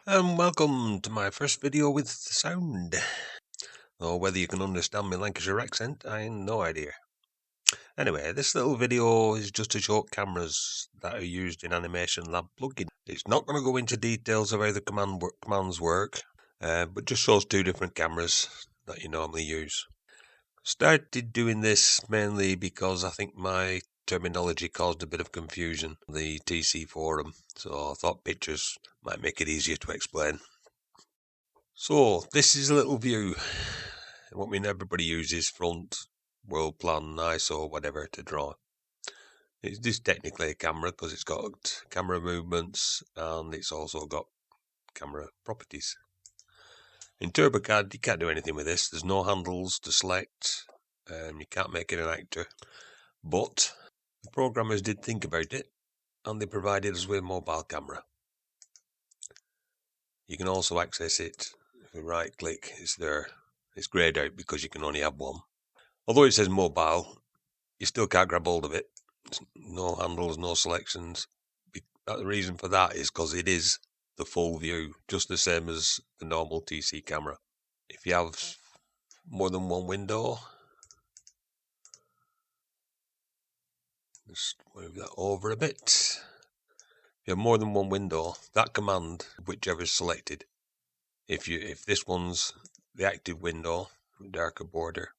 And welcome to my first video with sound. Or whether you can understand my Lancashire accent, I have no idea. Anyway, this little video is just to show cameras that are used in Animation Lab plugin. It's not going to go into details of how the commands work, but just shows two different cameras that you normally use. Started doing this mainly because I think my terminology caused a bit of confusion on the TC forum, so I thought pictures might make it easier to explain. So this is a little view. What everybody uses front, world plan, ISO, whatever to draw. It is technically a camera because it's got camera movements and it's also got camera properties. In TurboCAD you can't do anything with this. There's no handles to select and you can't make it an actor. But the programmers did think about it and they provided us with a mobile camera. You can also access it. If you right click, it's there. It's greyed out because you can only have one. Although it says mobile, you still can't grab hold of it. There's no handles, no selections. The reason for that is because it is the full view, just the same as the normal TC camera. If you have more than one window, just move that over a bit. If you have more than one window, that command, whichever is selected, if this one's the active window, darker border,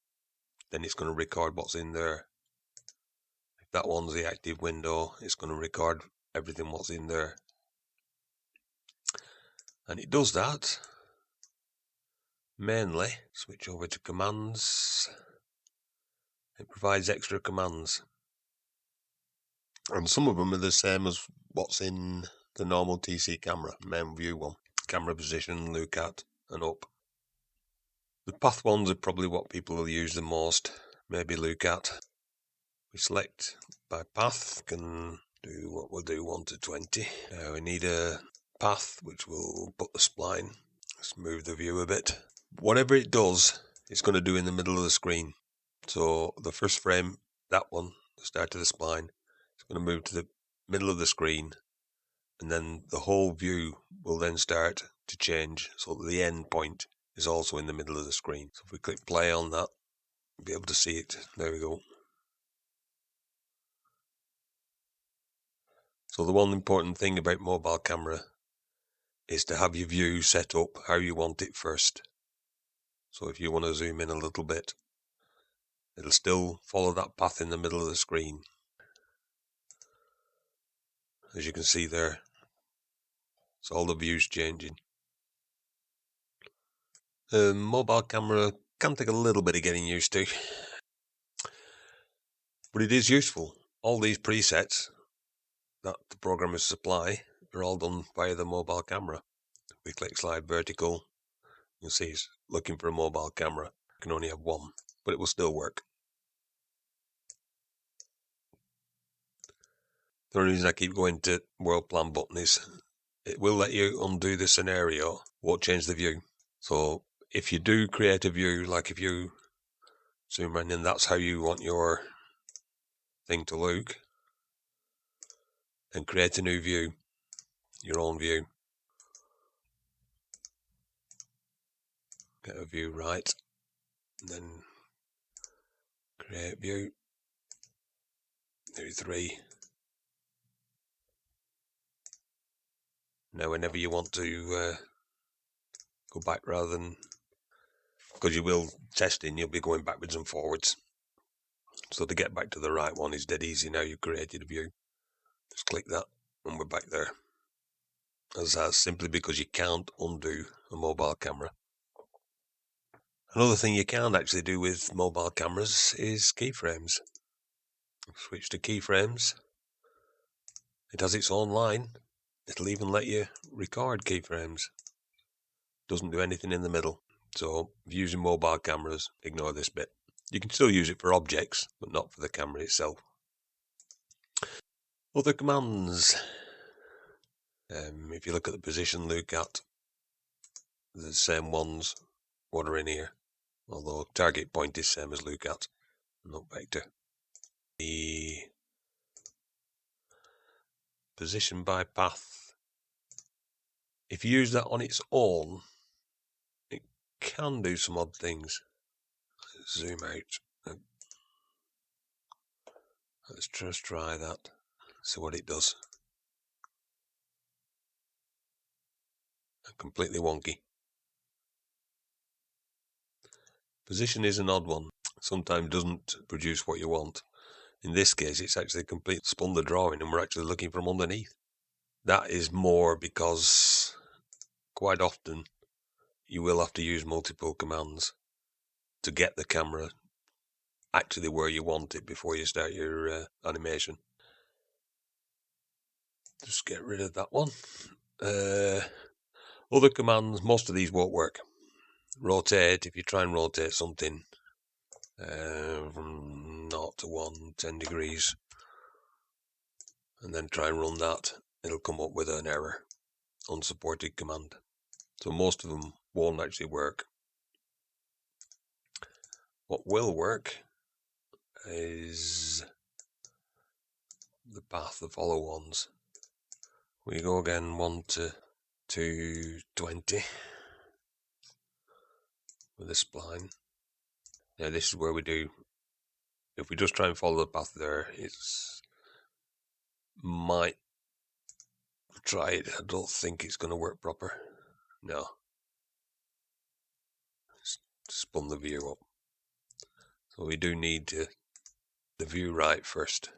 then it's going to record what's in there. If that one's the active window, it's going to record everything what's in there. And it does that mainly. Switch over to commands. It provides extra commands. And some of them are the same as what's in the normal TC camera, main view one. Camera position, look at, and up. The path ones are probably what people will use the most. Maybe look at. We select by path, can do what we'll do 1 to 20. Now we need a path which will put the spline. Let's move the view a bit. Whatever it does, it's going to do in the middle of the screen. So the first frame, that one, the start of the spline, it's going to move to the middle of the screen, and then the whole view will then start to change so that the end point is also in the middle of the screen. So if we click play on that, we'll be able to see it. There we go. So the one important thing about mobile camera is to have your view set up how you want it first. So if you want to zoom in a little bit, it'll still follow that path in the middle of the screen. As you can see there, so all the views changing. Mobile camera can take a little bit of getting used to, but it is useful. All these presets that the programmers supply are all done via the mobile camera. If we click slide vertical, you'll see it's looking for a mobile camera. I can only have one, but it will still work. The only reason I keep going to world plan button is it will let you undo the scenario, won't change the view. So if you do create a view, like if you zoom in and that's how you want your thing to look, and create a new view, your own view. Get a view right, and then create view, do 3. Now whenever you want to go back, rather than, because you will testing, you'll be going backwards and forwards. So to get back to the right one is dead easy. Now you've created a view. Just click that and we're back there. As that, simply because you can't undo a mobile camera. Another thing you can actually do with mobile cameras is keyframes. Switch to keyframes. It has its own line. It'll even let you record keyframes. Doesn't do anything in the middle. So if you're using mobile cameras, ignore this bit. You can still use it for objects, but not for the camera itself. Other commands. If you look at the position, look at the same ones what are in here. Although target point is same as look at, not vector. The position by path If you use that on its own, it can do some odd things. Zoom out. Let's just try that. See what it does. Completely wonky. Position is an odd one. Sometimes doesn't produce what you want. In this case, it's actually complete spun the drawing and we're actually looking from underneath. That is more because quite often you will have to use multiple commands to get the camera actually where you want it before you start your animation. Just get rid of that one. Other commands, most of these won't work. Rotate, if you try and rotate something from 0 to 1, 10 degrees, and then try and run that, it'll come up with an error, unsupported command. So most of them won't actually work. What will work is the path, the follow ones. We go again 1 to 220 with a spline. Now this is where we do, if we just try and follow the path there, it's might try it. I don't think it's going to work proper. No. Spun the view up. So we do need the view right first.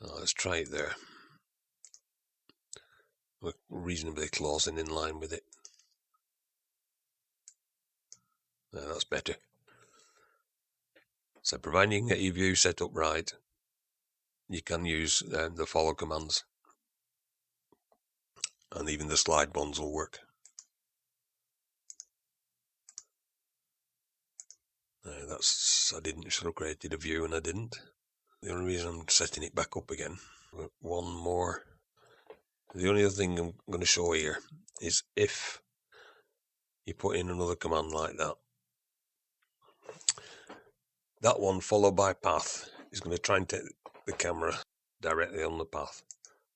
Let's try it there. We're reasonably close and in line with it. That's better. So providing you can get your view set up right, you can use the follow commands. And even the slide ones will work. I should have created a view and I didn't. The only reason I'm setting it back up again. One more. The only other thing I'm going to show here is if you put in another command like that, that one followed by path is going to try and take the camera directly on the path.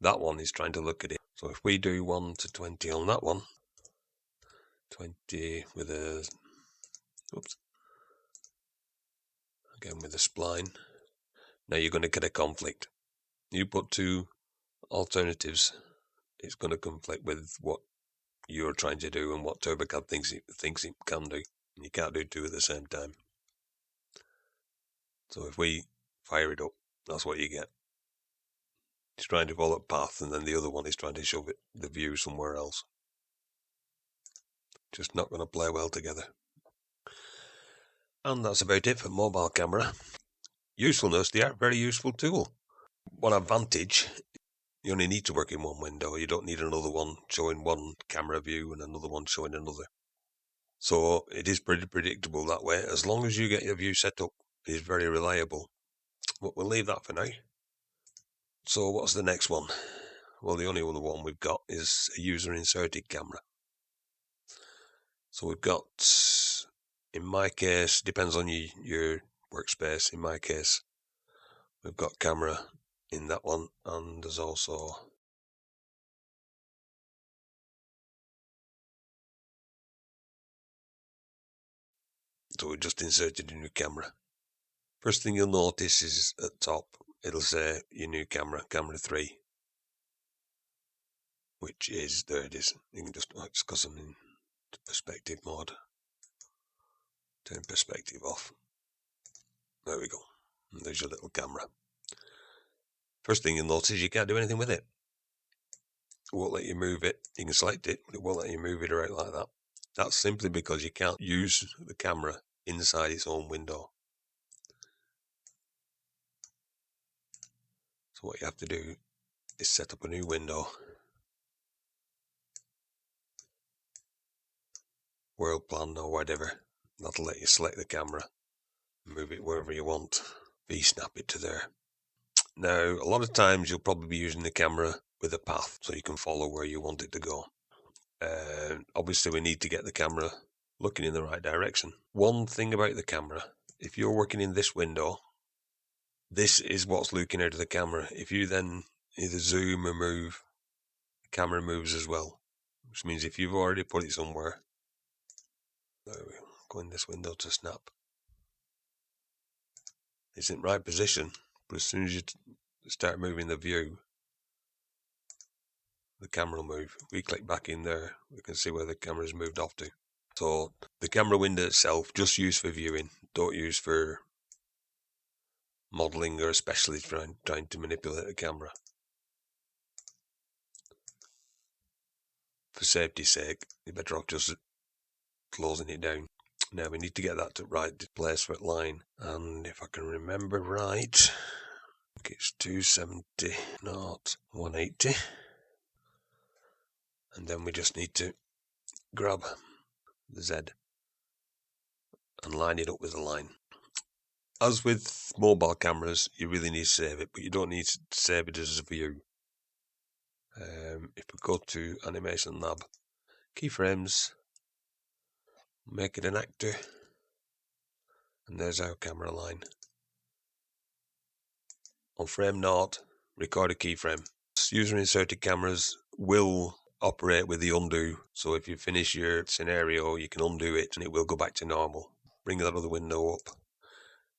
That one is trying to look at it. So if we do 1 to 20 on that one, 20 with a, again with a spline, now you're going to get a conflict. You put two alternatives, it's going to conflict with what you're trying to do and what TurboCAD thinks it can do. And you can't do two at the same time. So if we fire it up, that's what you get. It's trying to follow a path, and then the other one is trying to shove the view somewhere else. Just not going to play well together. And that's about it for mobile camera. Usefulness, they are a very useful tool. One advantage, you only need to work in one window. You don't need another one showing one camera view and another one showing another. So it is pretty predictable that way. As long as you get your view set up, it is very reliable. But we'll leave that for now. So what's the next one? Well, the only other one we've got is a user-inserted camera. So we've got, in my case, depends on your workspace. In my case, we've got camera in that one, and there's also so we just inserted a new camera. First thing you'll notice is at the top, it'll say your new camera, camera 3, which is, there it is. You can just, it's because I'm in perspective mode. Turn perspective off. There we go. And there's your little camera. First thing you'll notice is you can't do anything with it. It won't let you move it. You can select it, but it won't let you move it around like that. That's simply because you can't use the camera inside its own window. So what you have to do is set up a new window. World plan or whatever. That'll let you select the camera and move it wherever you want. V-snap it to there. Now, a lot of times you'll probably be using the camera with a path so you can follow where you want it to go. Obviously, we need to get the camera looking in the right direction. One thing about the camera, if you're working in this window, this is what's looking out of the camera. If you then either zoom or move camera moves as well, which means if you've already put it somewhere, there we go in this window to snap. It's in the right position, but as soon as you start moving the view, the camera will move. If we click back in there, we can see where the camera's moved off to. So the camera window itself, just use for viewing, don't use for modelling or especially trying to manipulate the camera. For safety's sake, you're better off just closing it down. Now we need to get that to right displacement line, and if I can remember right, I think it's 270, not 180. And then we just need to grab the Z and line it up with the line. As with mobile cameras, you really need to save it, but you don't need to save it as a view. If we go to Animation Lab, keyframes, make it an actor, and there's our camera line. On frame 0, record a keyframe. User inserted cameras will operate with the undo, so if you finish your scenario you can undo it and it will go back to normal. Bring that other window up.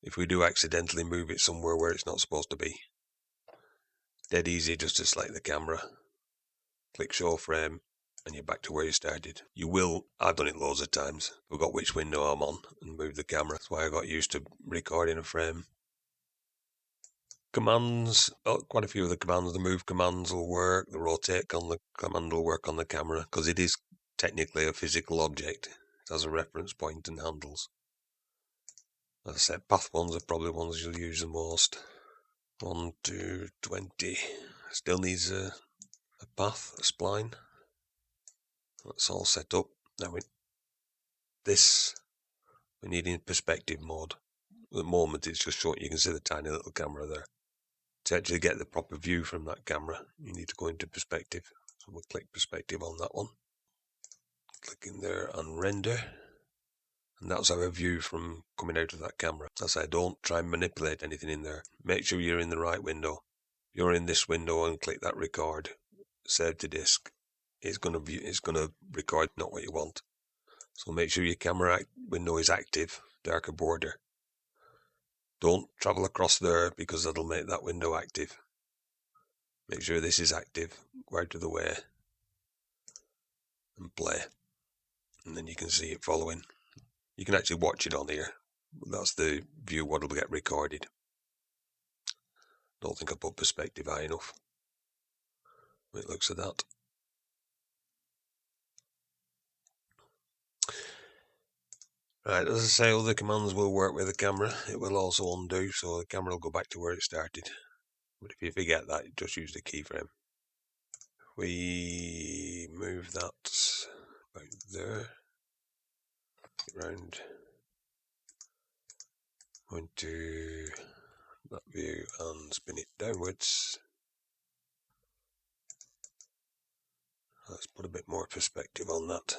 If we do accidentally move it somewhere where it's not supposed to be, dead easy just to select the camera, click show frame, and you're back to where you started. You will, I've done it loads of times, forgot which window I'm on and moved the camera. That's why I got used to recording a frame. Commands, quite a few of the commands, the move commands will work, the rotate command will work on the camera, because it is technically a physical object. It has a reference point and handles. As I said, path ones are probably ones you'll use the most. 1 to 20. Still needs a path, a spline. That's all set up. Now we need in perspective mode. At the moment it's just showing, you can see the tiny little camera there. To actually get the proper view from that camera, you need to go into perspective. So we'll click perspective on that one. Click in there and render. And that's our view from coming out of that camera. As I say, don't try and manipulate anything in there. Make sure you're in the right window. If you're in this window and click that record, save to disk, it's gonna record not what you want. So make sure your camera window is active, darker border. Don't travel across there because that'll make that window active. Make sure this is active, go out of the way and play. And then you can see it following. You can actually watch it on here. That's the view what will get recorded. Don't think I put perspective high enough. It looks at that. Right, as I say, other commands will work with the camera. It will also undo, so the camera will go back to where it started. But if you forget that, just use the keyframe. We move that about there. Round. Going to that view and spin it downwards. Let's put a bit more perspective on that.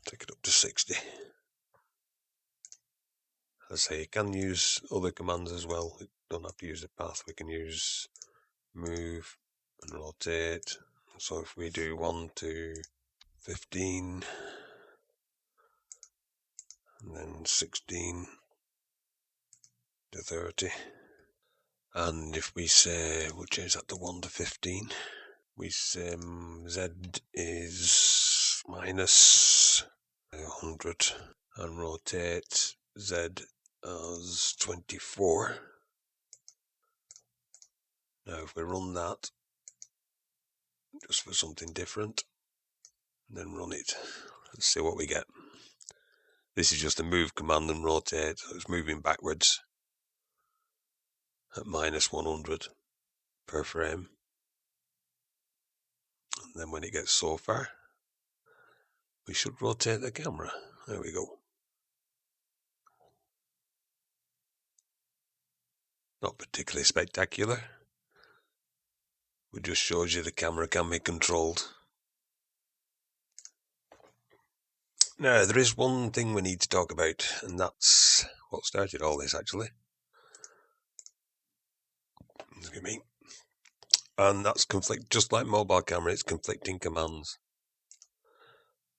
Take it up to 60. As I say, you can use other commands as well. You don't have to use the path. We can use move and rotate. So if we do 1 to 15 and then 16 to 30, and if we say, we'll change that to 1 to 15, we say Z is minus 100 and rotate Z as 24. Now if we run that just for something different and then run it, let's see what we get. This is just a move command and rotate, so it's moving backwards at minus 100 per frame. And then when it gets so far, we should rotate the camera. There we go. Not particularly spectacular. It just shows you the camera can be controlled. Now, there is one thing we need to talk about, and that's what started all this actually. Excuse me. And that's just like mobile camera, it's conflicting commands.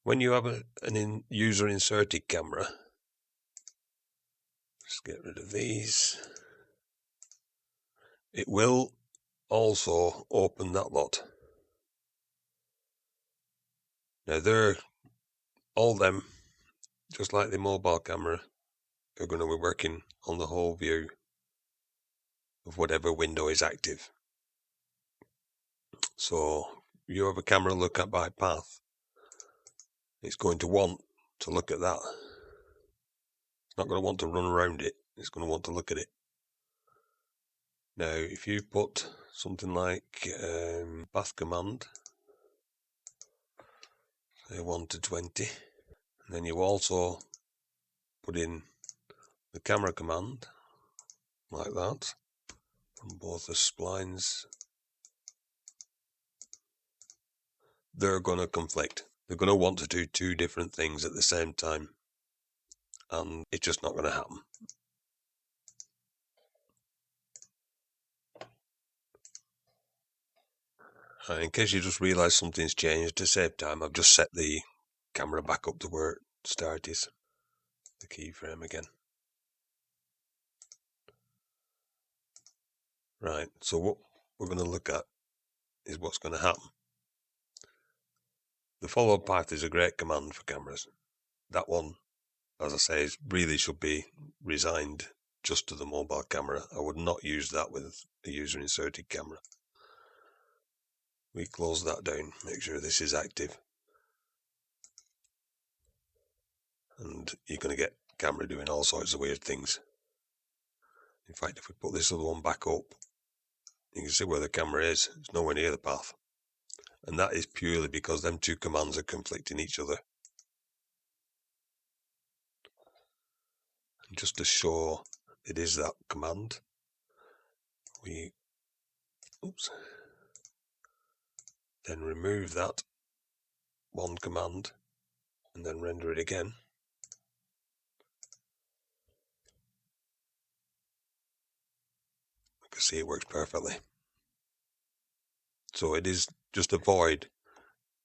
When you have an user inserted camera, let's get rid of these. It will also open that lot. Now all them, just like the mobile camera, are going to be working on the whole view of whatever window is active. So you have a camera look at by path, it's going to want to look at that. It's not going to want to run around it, it's going to want to look at it. Now if you put something like path command, say 1 to 20, and then you also put in the camera command like that from both the splines, they're going to conflict. They're going to want to do two different things at the same time, and it's just not going to happen. In case you just realise something's changed, to save time, I've just set the camera back up to where it started, the keyframe again. Right, so what we're going to look at is what's going to happen. The follow path is a great command for cameras. That one, as I say, really should be resigned just to the mobile camera. I would not use that with a user inserted camera. We close that down, make sure this is active, and you're going to get camera doing all sorts of weird things. In fact, if we put this other one back up, you can see where the camera is. It's nowhere near the path, and that is purely because them two commands are conflicting each other. And just to show it is that command, we then remove that one command and then render it again. You can see it works perfectly. So it is just avoid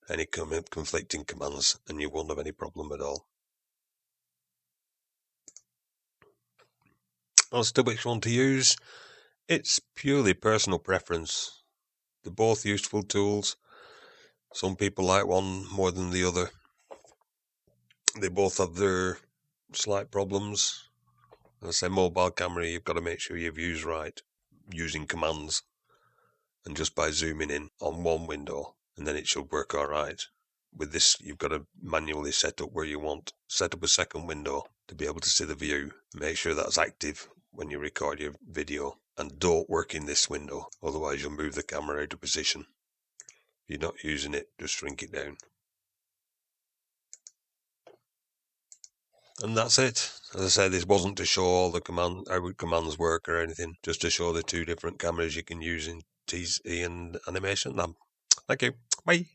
any conflicting commands and you won't have any problem at all. As to which one to use, it's purely personal preference. They're both useful tools. Some people like one more than the other. They both have their slight problems. As I say, mobile camera, you've got to make sure you've used right, using commands, and just by zooming in on one window, and then it should work alright. With this, you've got to manually set up where you want. Set up a second window to be able to see the view. Make sure that's active when you record your video, and don't work in this window, otherwise you'll move the camera out of position. If you're not using it, just shrink it down. And that's it. As I said, this wasn't to show all the how commands work or anything, just to show the two different cameras you can use in TZ and Animation Lab. Thank you. Bye.